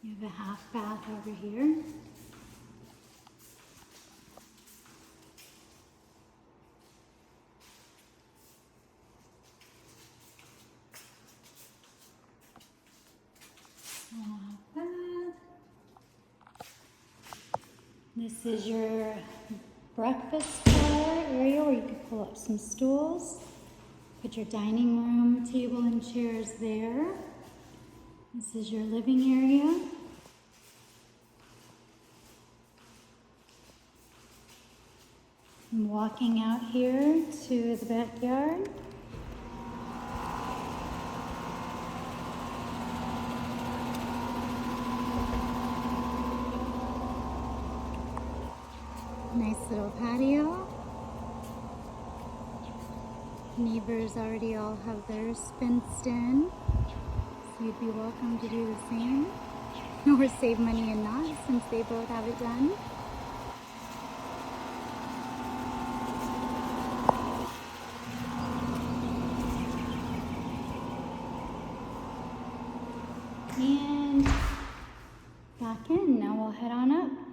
You have a half bath over here. Half bath. This is your breakfast parlor area where you could pull up some stools. Put your dining room table and chairs there. This is your living area. I'm walking out here to the backyard. Nice little patio. Neighbors already all have theirs fenced in, so you'd be welcome to do the same, or save money and not, since they both have it done. And back in. Now we'll head on up.